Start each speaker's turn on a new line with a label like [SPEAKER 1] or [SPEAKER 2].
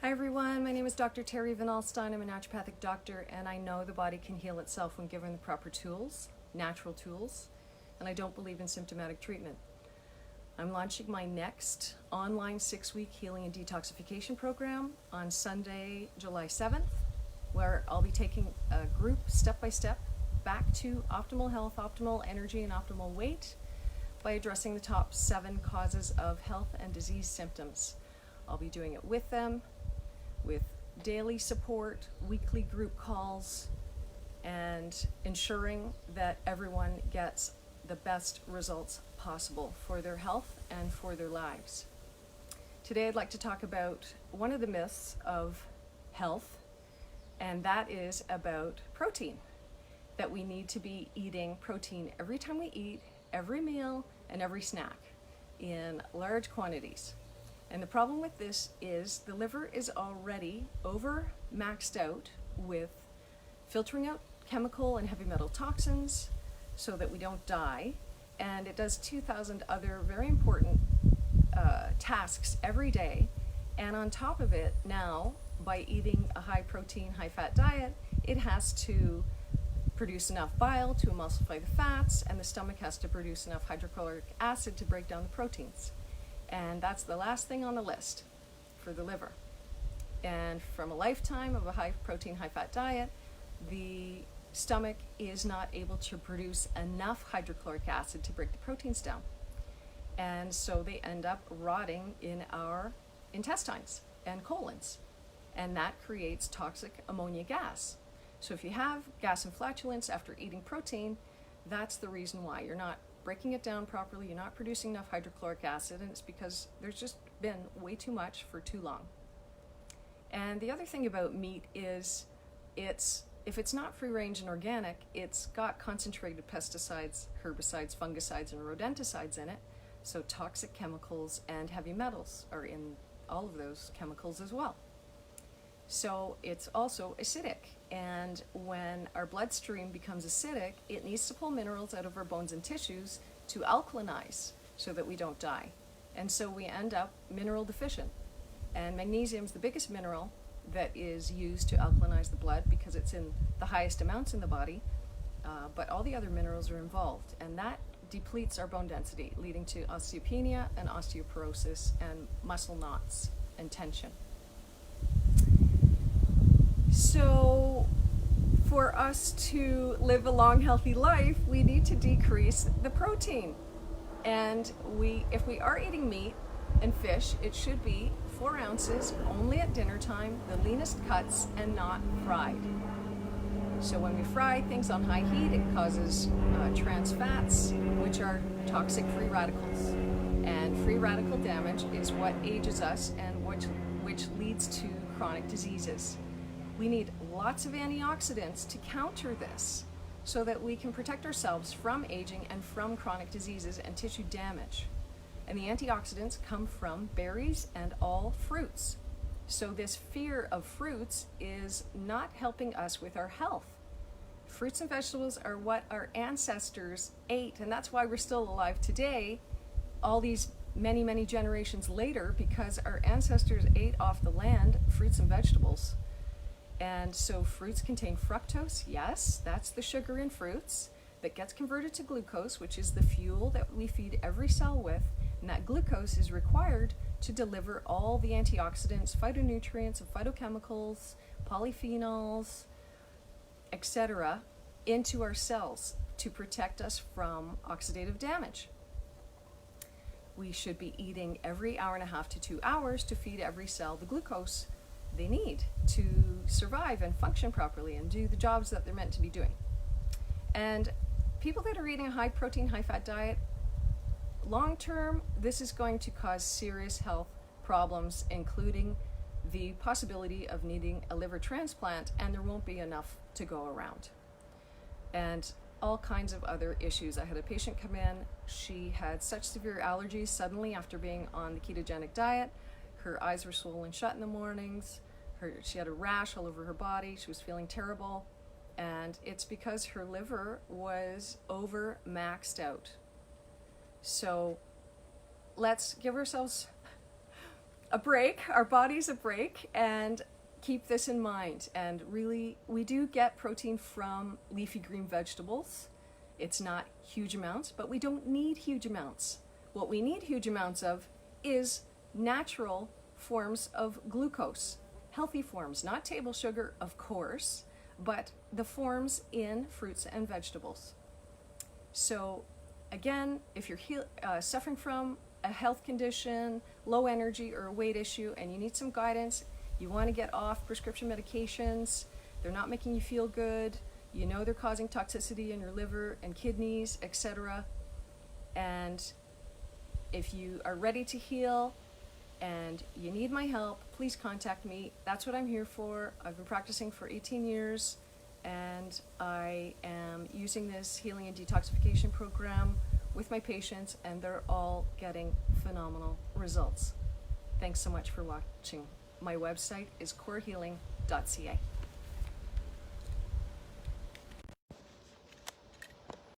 [SPEAKER 1] Hi everyone, my name is Dr. Terry Van Alstyne. I'm a naturopathic doctor, and I know the body can heal itself when given the proper tools, natural tools, and I don't believe in symptomatic treatment. I'm launching my next online 6-week healing and detoxification program on Sunday, July 7th, where I'll be taking a group step by step back to optimal health, optimal energy, and optimal weight by addressing the top 7 causes of health and disease symptoms. I'll be doing it with them, with daily support, weekly group calls, and ensuring that everyone gets the best results possible for their health and for their lives. Today I'd like to talk about one of the myths of health, and that is about protein. That we need to be eating protein every time we eat, every meal, and every snack in large quantities. And the problem with this is the liver is already over maxed out with filtering out chemical and heavy metal toxins so that we don't die. And it does 2,000 other very important tasks every day. And on top of it, now, by eating a high protein, high fat diet, it has to produce enough bile to emulsify the fats, and the stomach has to produce enough hydrochloric acid to break down the proteins. And that's the last thing on the list for the liver. And from a lifetime of a high protein, high fat diet, the stomach is not able to produce enough hydrochloric acid to break the proteins down. And so they end up rotting in our intestines and colons. And that creates toxic ammonia gas. So if you have gas and flatulence after eating protein, that's the reason why. You're not breaking it down properly, you're not producing enough hydrochloric acid, and it's because there's just been way too much for too long. And the other thing about meat is if it's not free range and organic, it's got concentrated pesticides, herbicides, fungicides, and rodenticides in it. So toxic chemicals and heavy metals are in all of those chemicals as well. So it's also acidic, and when our bloodstream becomes acidic, it needs to pull minerals out of our bones and tissues to alkalinize so that we don't die. And so we end up mineral deficient. And magnesium is the biggest mineral that is used to alkalinize the blood because it's in the highest amounts in the body, but all the other minerals are involved, and that depletes our bone density, leading to osteopenia and osteoporosis and muscle knots and tension. So for us to live a long, healthy life, we need to decrease the protein. And if we are eating meat and fish, it should be 4 ounces only at dinner time, the leanest cuts, and not fried. So when we fry things on high heat, it causes trans fats, which are toxic free radicals. And free radical damage is what ages us and which leads to chronic diseases. We need lots of antioxidants to counter this so that we can protect ourselves from aging and from chronic diseases and tissue damage. And the antioxidants come from berries and all fruits. So this fear of fruits is not helping us with our health. Fruits and vegetables are what our ancestors ate, and that's why we're still alive today, all these many, many generations later, because our ancestors ate off the land fruits and vegetables. And so fruits contain fructose, yes, that's the sugar in fruits that gets converted to glucose, which is the fuel that we feed every cell with, and that glucose is required to deliver all the antioxidants, phytonutrients, and phytochemicals, polyphenols, etc., into our cells to protect us from oxidative damage. We should be eating every hour and a half to 2 hours to feed every cell the glucose they need to survive and function properly and do the jobs that they're meant to be doing. And people that are eating a high protein, high fat diet, long term, this is going to cause serious health problems, including the possibility of needing a liver transplant, and there won't be enough to go around. And all kinds of other issues. I had a patient come in, she had such severe allergies suddenly after being on the ketogenic diet. Her eyes were swollen shut in the mornings. She had a rash all over her body. She was feeling terrible. And it's because her liver was over maxed out. So let's give ourselves a break, our body's a break, and keep this in mind. And really, we do get protein from leafy green vegetables. It's not huge amounts, but we don't need huge amounts. What we need huge amounts of is natural forms of glucose, healthy forms, not table sugar, of course, but the forms in fruits and vegetables. So again, if you're suffering from a health condition, low energy, or a weight issue, and you need some guidance, you want to get off prescription medications, they're not making you feel good, you know they're causing toxicity in your liver and kidneys, etc. And if you are ready to heal and you need my help, please contact me. That's what I'm here for. I've been practicing for 18 years, and I am using this healing and detoxification program with my patients, and they're all getting phenomenal results. Thanks so much for watching. My website is corehealing.ca.